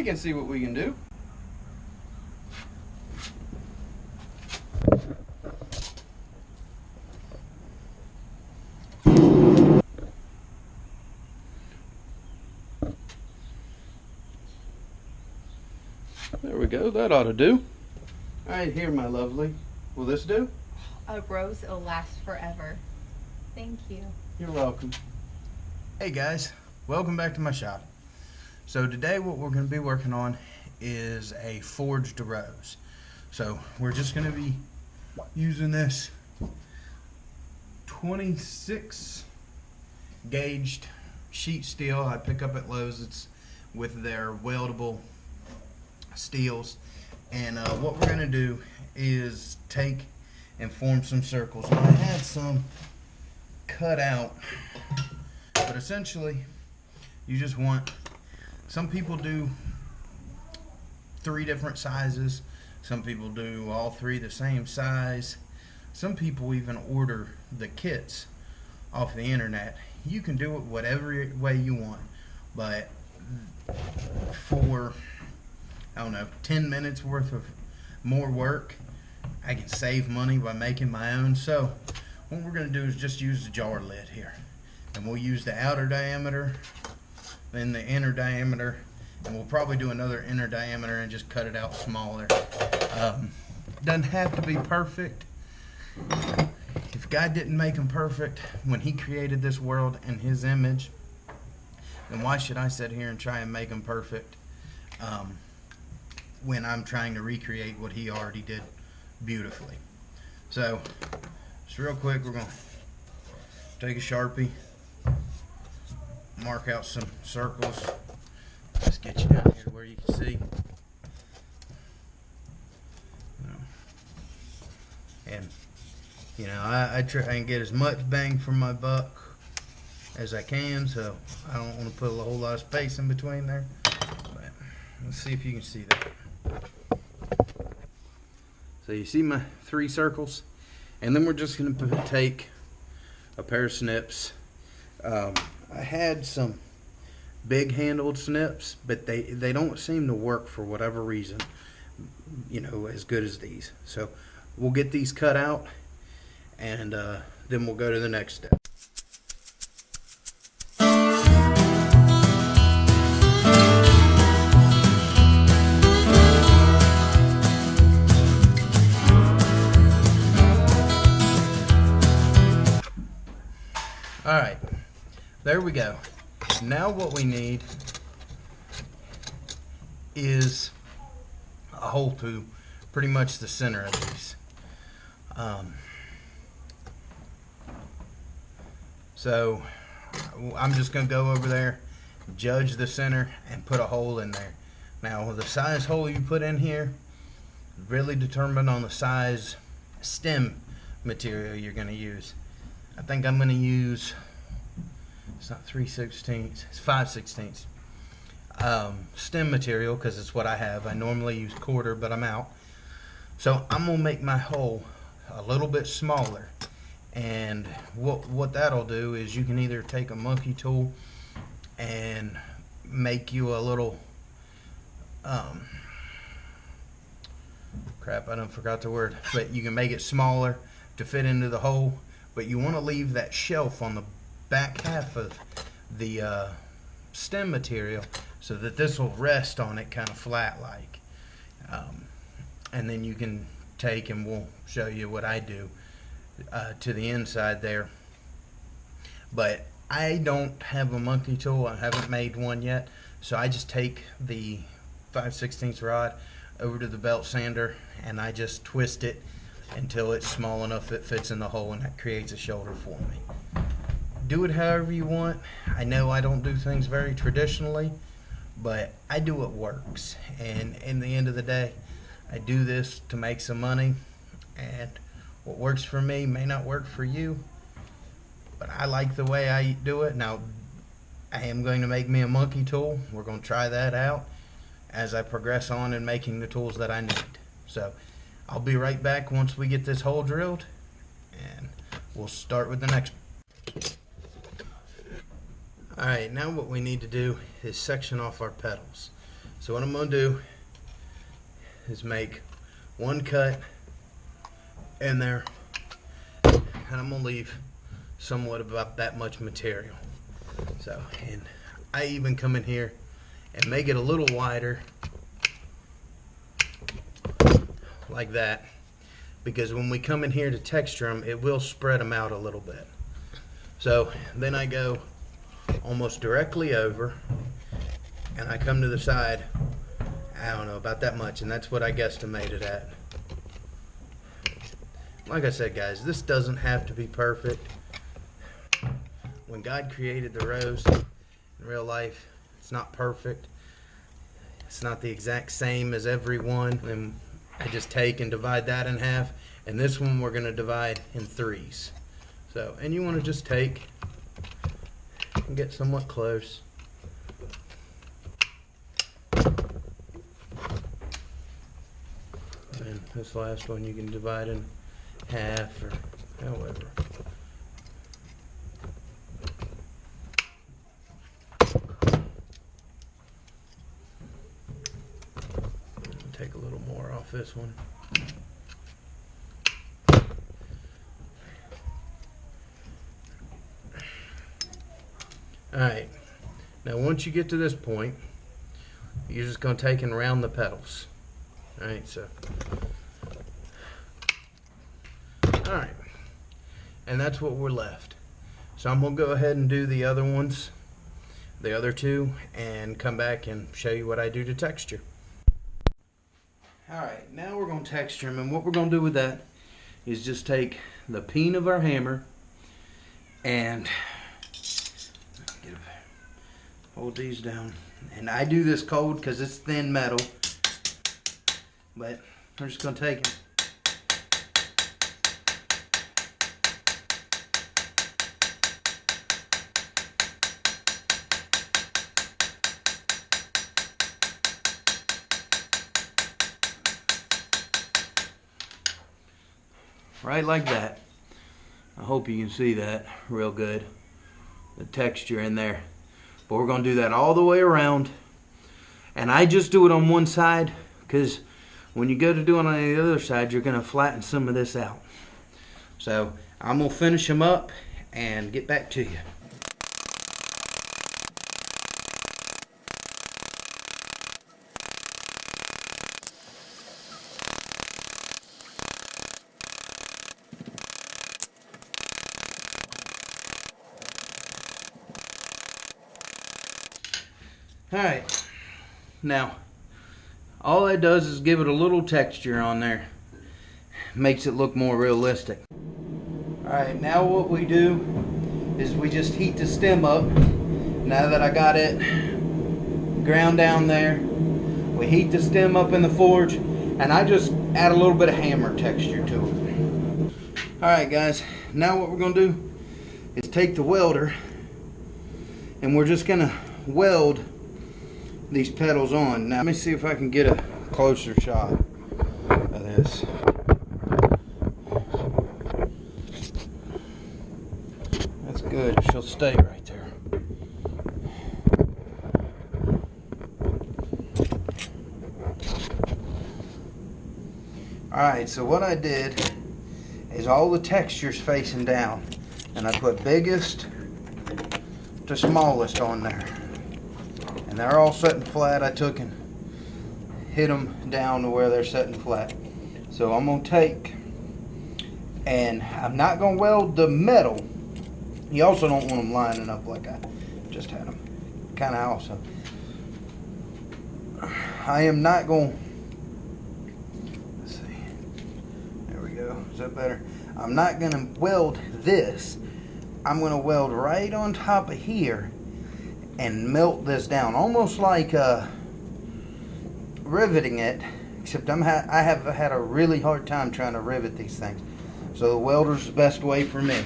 We can see what we can do. There we go, that ought to do. Alright, here my lovely. Will this do? A rose will last forever. Thank you. You're welcome. Hey guys, welcome back to my shop. So today what we're going to be working on is a forged rose. So we're just going to be using this 26 gauged sheet steel I pick up at Lowe's. It's with their weldable steels, and what we're going to do is take and form some circles. Now, I had some cut out, but essentially you just want, some people do 3 different sizes, some people do all 3 the same size, some people even order the kits off the internet. You can do it whatever way you want, but for, I don't know, 10 minutes worth of more work, I can save money by making my own. So what we're going to do is just use the jar lid here, and we'll use the outer diameter, then the inner diameter, and we'll probably do another inner diameter and just cut it out smaller. Doesn't have to be perfect. If God didn't make them perfect when he created this world in his image, then why should I sit here and try and make them perfect when I'm trying to recreate what he already did beautifully? So just real quick, we're going to take a Sharpie, mark out some circles. Let's get you down here where you can see. And you know, I try and get as much bang for my buck as I can, so I don't want to put a whole lot of space in between there. But let's see if you can see that. So you see my 3 circles, and then we're just going to take a pair of snips. I had some big handled snips, but they don't seem to work for whatever reason, you know, as good as these. So we'll get these cut out, and then we'll go to the next step. Alright, there we go. Now what we need is a hole to pretty much the center of these. So I'm just going to go over there, judge the center, and put a hole in there. Now the size hole you put in here really determined on the size stem material you're going to use. I think I'm going to use, it's not 3/16, it's 5/16 stem material, because it's what I have. I normally use quarter, but I'm out. So I'm going to make my hole a little bit smaller, and what that'll do is you can either take a monkey tool and make you a little crap, I done forgot the word, but you can make it smaller to fit into the hole, but you want to leave that shelf on the back half of the stem material so that this will rest on it kind of flat like, and then you can take, and we'll show you what I do to the inside there. But I don't have a monkey tool, I haven't made one yet, so I just take the 5/16 rod over to the belt sander and I just twist it until it's small enough it fits in the hole, and that creates a shoulder for me. Do it however you want. I know I don't do things very traditionally, but I do what works, and in the end of the day I do this to make some money, and what works for me may not work for you, but I like the way I do it. Now I am going to make me a monkey tool. We're going to try that out as I progress on in making the tools that I need. So I'll be right back once we get this hole drilled, and we'll start with the next. Alright, now what we need to do is section off our petals. So what I'm gonna do is make one cut in there, and I'm gonna leave somewhat about that much material. So, and I even come in here and make it a little wider like that, because when we come in here to texture them, it will spread them out a little bit. So then I go almost directly over, and I come to the side, I don't know, about that much, and that's what I guesstimated at. Like I said, guys, this doesn't have to be perfect. When God created the rose in real life, it's not perfect. It's not the exact same as every one. And I just take and divide that in half, and this one we're going to divide in 3s. So, and you want to just take and get somewhat close. And this last one you can divide in half or however. Take a little more off this one. Alright, now once you get to this point, you're just going to take and round the petals. Alright, so. Alright, and that's what we're left. So I'm going to go ahead and do the other ones, the other two, and come back and show you what I do to texture. Alright, now we're going to texture them, and what we're going to do with that is just take the peen of our hammer and hold these down. And I do this cold because it's thin metal, but I'm just going to take them. Right like that. I hope you can see that real good, the texture in there. But we're going to do that all the way around, and I just do it on one side because when you go to do it on the other side, you're going to flatten some of this out. So I'm going to finish them up and get back to you. Alright, now all that does is give it a little texture on there, makes it look more realistic. Alright, now what we do is we just heat the stem up. Now that I got it ground down there, we heat the stem up in the forge, and I just add a little bit of hammer texture to it. Alright guys, now what we're going to do is take the welder, and we're just going to weld these petals on. Now let me see if I can get a closer shot of this. That's good. She'll stay right there. Alright, so what I did is all the textures facing down, and I put biggest to smallest on there. And they're all setting flat. I took and hit them down to where they're setting flat. So I'm going to take, and I'm not going to weld the metal. You also don't want them lining up like I just had them. Kind of also. I am not going, let's see. There we go. Is that better? I'm not going to weld this. I'm going to weld right on top of here and melt this down, almost like riveting it, except I have had a really hard time trying to rivet these things. So the welder's the best way for me.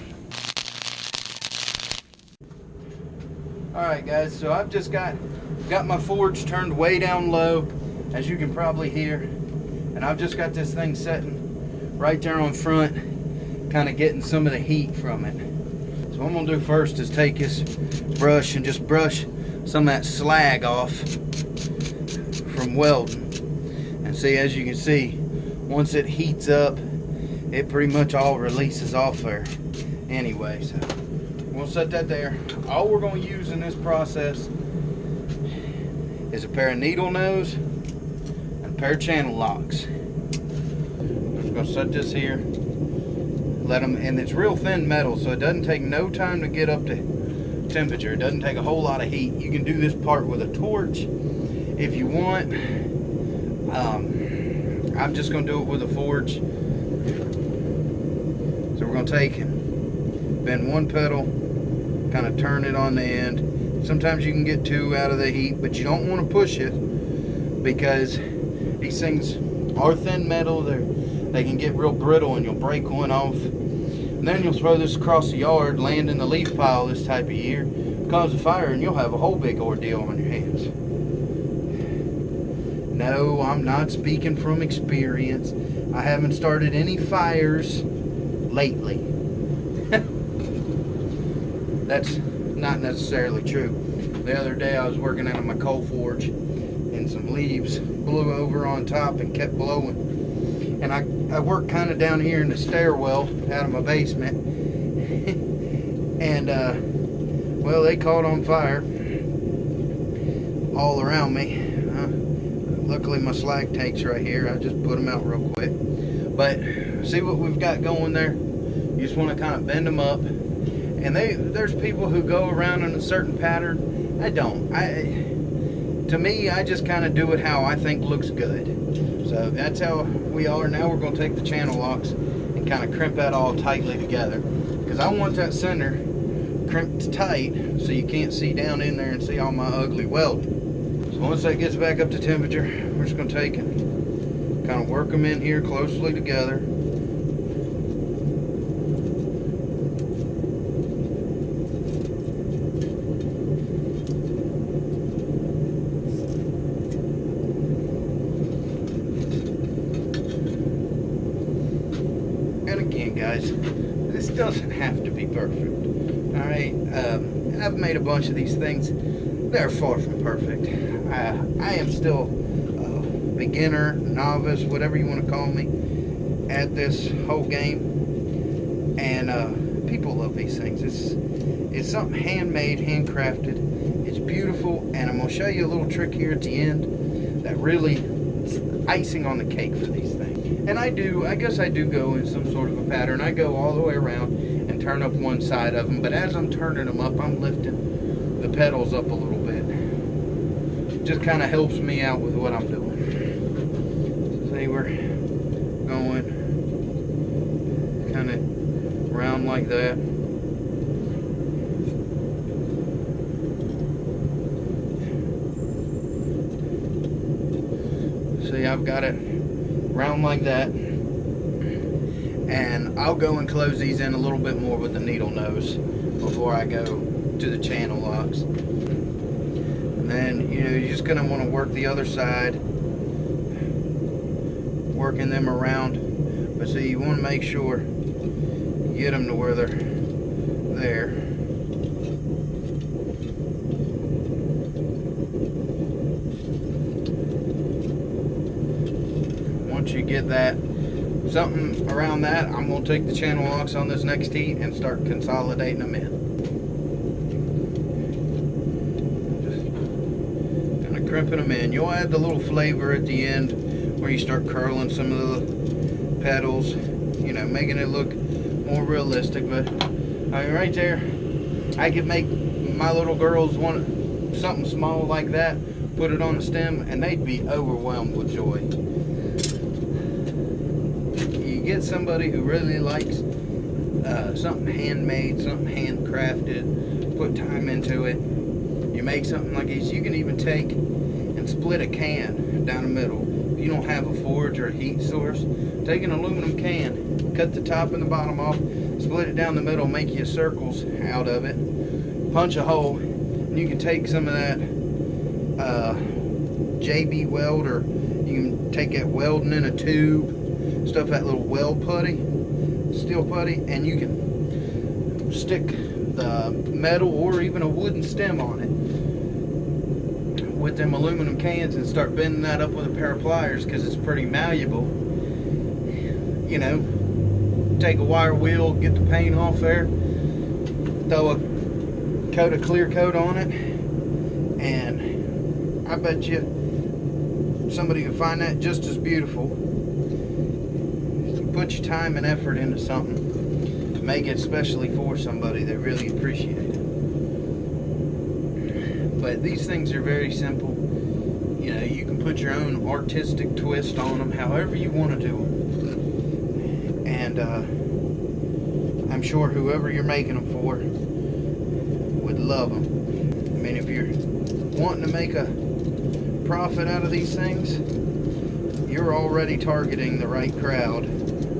Alright guys, so I've just got my forge turned way down low, as you can probably hear, and I've just got this thing sitting right there on front, kind of getting some of the heat from it. So what I'm going to do first is take this brush and just brush some of that slag off from welding. And see, as you can see, once it heats up, it pretty much all releases off there anyway. So we'll set that there. All we're going to use in this process is a pair of needle nose and a pair of channel locks. I'm just going to set this here, let them, and it's real thin metal, so it doesn't take no time to get up to temperature. It doesn't take a whole lot of heat. You can do this part with a torch if you want. I'm just going to do it with a forge. So we're going to take, bend one pedal, kind of turn it on the end. Sometimes you can get two out of the heat, but you don't want to push it because these things are thin metal. They can get real brittle and you'll break one off. And then you'll throw this across the yard, land in the leaf pile this type of year, cause a fire, and you'll have a whole big ordeal on your hands. No, I'm not speaking from experience. I haven't started any fires lately. That's not necessarily true. The other day I was working out of my coal forge and some leaves blew over on top and kept blowing. And I work kind of down here in the stairwell out of my basement. And well, they caught on fire all around me. Luckily my slag tank's right here. I just put them out real quick. But see what we've got going there? You just want to kind of bend them up. And there's people who go around in a certain pattern. I don't. To me, I just kind of do it how I think looks good. So that's how we are. Now we're going to take the channel locks and kind of crimp that all tightly together. Because I want that center crimped tight so you can't see down in there and see all my ugly welding. So once that gets back up to temperature, we're just going to take and kind of work them in here closely together. And again, guys, this doesn't have to be perfect. Alright, I've made a bunch of these things. They're far from perfect. I am still a beginner, novice, whatever you want to call me, at this whole game. And people love these things. It's something handmade, handcrafted. It's beautiful, and I'm going to show you a little trick here at the end that really is icing on the cake for these things. And I guess I do go in some sort of a pattern. I go all the way around and turn up one side of them, but as I'm turning them up, I'm lifting the pedals up a little bit. It just kind of helps me out with what I'm doing. See, we're going kind of round like that. See, I've got it round like that. And I'll go and close these in a little bit more with the needle nose before I go to the channel locks. And then, you're just going to want to work the other side, working them around. But see, you want to make sure you get them to where they're there. Once you get that, something around that, I'm going to take the channel locks on this next heat and start consolidating them in. Just kind of crimping them in. You'll add the little flavor at the end where you start curling some of the pedals, making it look more realistic. But I mean, right there, I could make my little girls want something small like that, put it on the stem, and they'd be overwhelmed with joy. Get somebody who really likes something handmade, something handcrafted, put time into it. You make something like this. You can even take and split a can down the middle. If you don't have a forge or a heat source, take an aluminum can, cut the top and the bottom off, split it down the middle, make you circles out of it, punch a hole, and you can take some of that JB weld, or you can take that welding in a tube, stuff that little weld putty, steel putty, and you can stick the metal or even a wooden stem on it. with them aluminum cans and start bending that up with a pair of pliers because it's pretty malleable. You know, take a wire wheel, get the paint off there, throw a coat of clear coat on it, and I bet you somebody can find that just as beautiful. Put your time and effort into something to make it especially for somebody that really appreciates it. But these things are very simple. You know, you can put your own artistic twist on them, however you want to do them. And I'm sure whoever you're making them for would love them. I mean, if you're wanting to make a profit out of these things, you're already targeting the right crowd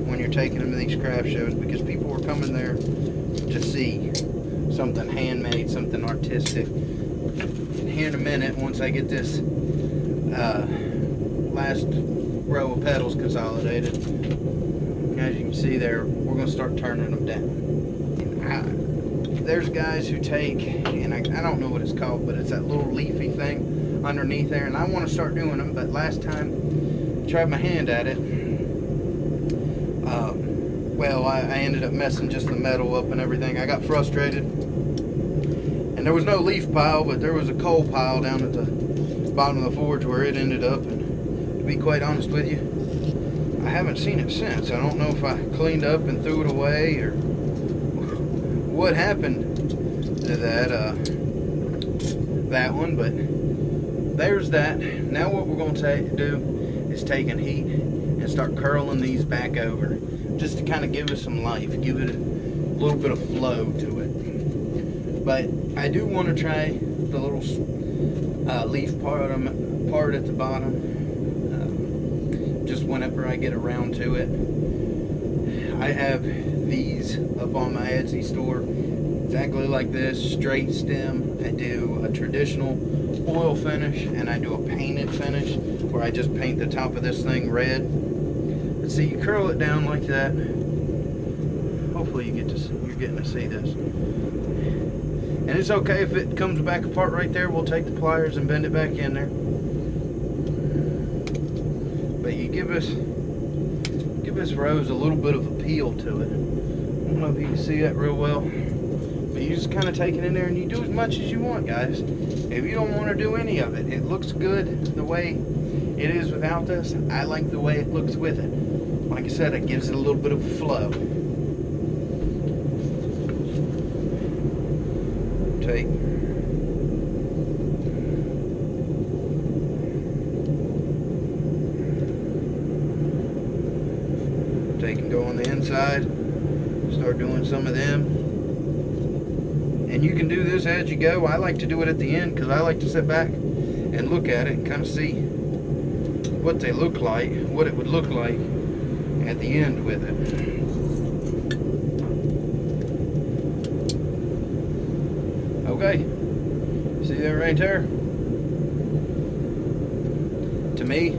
when you're taking them to these craft shows, because people are coming there to see something handmade, something artistic. Here in a minute, once I get this last row of pedals consolidated, as you can see there, we're going to start turning them down. There's guys who take, and I don't know what it's called, but it's that little leafy thing underneath there, and I want to start doing them, but last time I tried my hand at it, well, I ended up messing just the metal up and everything. I got frustrated, and there was no leaf pile, but there was a coal pile down at the bottom of the forge where it ended up, and to be quite honest with you, I haven't seen it since. I don't know if I cleaned up and threw it away or what happened to that one, but there's that. Now what we're going to do is take and heat and start curling these back over, just to kind of give it some life, give it a little bit of flow to it. But I do want to try the little leaf part at the bottom, just whenever I get around to it. I have these up on my Etsy store, exactly like this, straight stem. I do a traditional oil finish, and I do a painted finish where I just paint the top of this thing red. And so you curl it down like that. Hopefully you're getting to see this. And it's okay if it comes back apart right there. We'll take the pliers and bend it back in there. But you give this rose a little bit of appeal to it. I don't know if you can see that real well, but you just kind of take it in there and you do as much as you want, guys. If you don't want to do any of it, it looks good the way it is without this. I like the way it looks with it. Like I said, it gives it a little bit of flow. Take and go on the inside, start doing some of them, and you can do this as you go. I like to do it at the end because I like to sit back and look at it and kind of see what they look like, what it would look like at the end with it. Okay, see that right there? To me,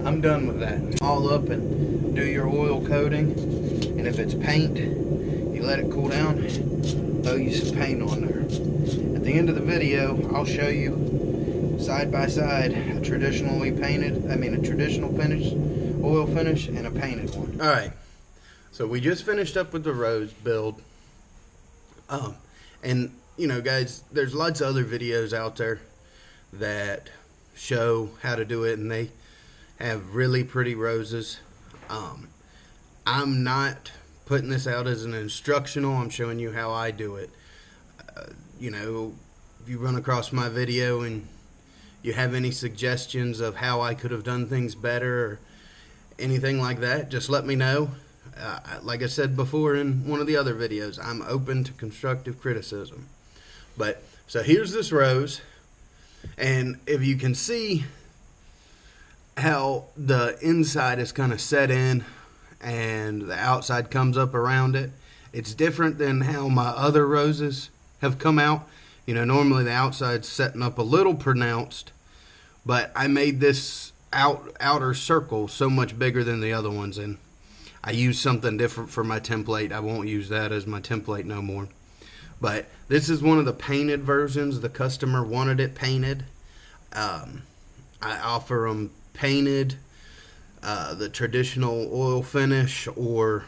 I'm done with that. All up and do your oil coating, and if it's paint, you let it cool down, throw you some paint on there. At the end of the video, I'll show you side by side a traditional finish, oil finish, and a painted one. All right, so we just finished up with the rose build, and you know, guys, there's lots of other videos out there that show how to do it, and they have really pretty roses. I'm not putting this out as an instructional. I'm showing you how I do it. You know, if you run across my video and you have any suggestions of how I could have done things better or anything like that, just let me know. Like I said before in one of the other videos, I'm open to constructive criticism. But so here's this rose, and if you can see how the inside is kind of set in and the outside comes up around it, it's different than how my other roses have come out. You know, normally the outside's setting up a little pronounced, but I made this outer circle so much bigger than the other ones, and I used something different for my template. I won't use that as my template no more. But this is one of the painted versions. The customer wanted it painted. I offer them painted, the traditional oil finish, or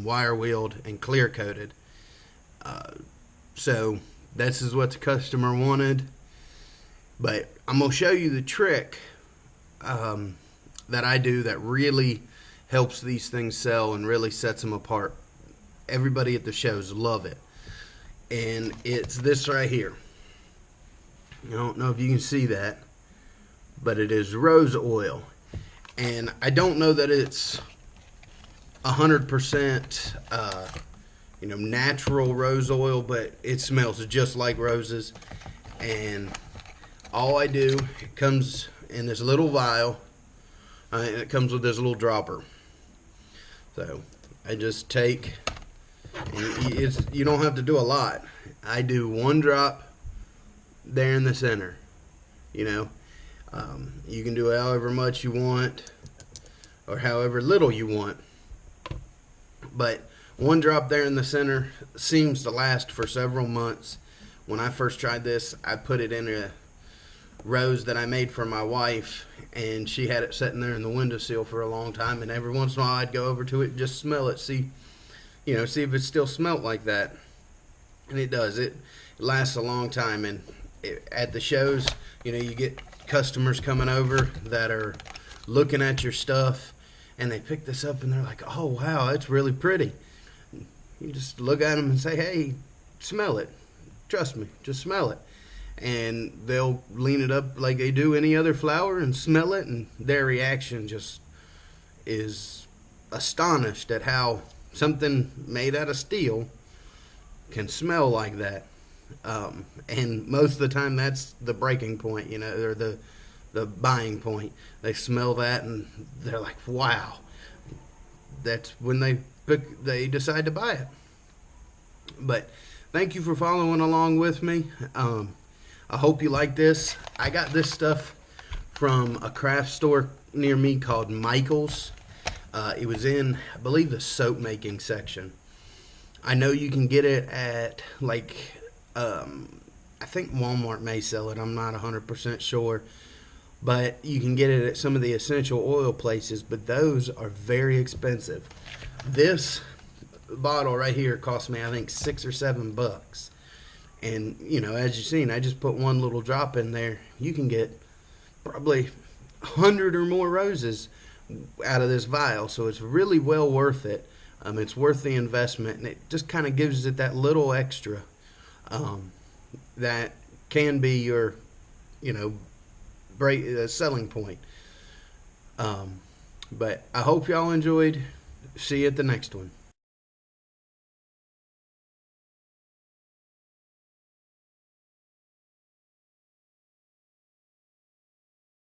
wire wheeled and clear coated. So this is what the customer wanted. But I'm going to show you the trick that I do that really helps these things sell and really sets them apart. Everybody at the shows love it. And it's this right here. I don't know if you can see that, but it is rose oil. And I don't know that it's 100% natural rose oil, but it smells just like roses. And all I do, it comes in this little vial, and it comes with this little dropper. So I just take, and you don't have to do a lot. I do one drop there in the center. You can do however much you want or however little you want, but one drop there in the center seems to last for several months. When I first tried this, I put it in a rose that I made for my wife, and she had it sitting there in the windowsill for a long time, and every once in a while I'd go over to it and just smell it, see if it still smelled like that. And it does. It lasts a long time. And at the shows, you get customers coming over that are looking at your stuff, and they pick this up and they're like, oh wow, that's really pretty. You just look at them and say, hey, smell it. Trust me, just smell it. And they'll lean it up like they do any other flower and smell it, and their reaction just is astonished at how something made out of steel can smell like that. And most of the time that's the breaking point, or the buying point. They smell that and they're like, wow. That's when they decide to buy it. But thank you for following along with me. I hope you like this. I got this stuff from a craft store near me called Michael's. It was in, I believe, the soap making section. I know you can get it at, I think Walmart may sell it. I'm not 100% sure. But you can get it at some of the essential oil places, but those are very expensive. This bottle right here cost me, I think, $6 or $7. And, as you've seen, I just put one little drop in there. You can get probably 100 or more roses out of this vial, so it's really well worth it. It's worth the investment, and it just kind of gives it that little extra that can be your, selling point. But I hope y'all enjoyed. See you at the next one.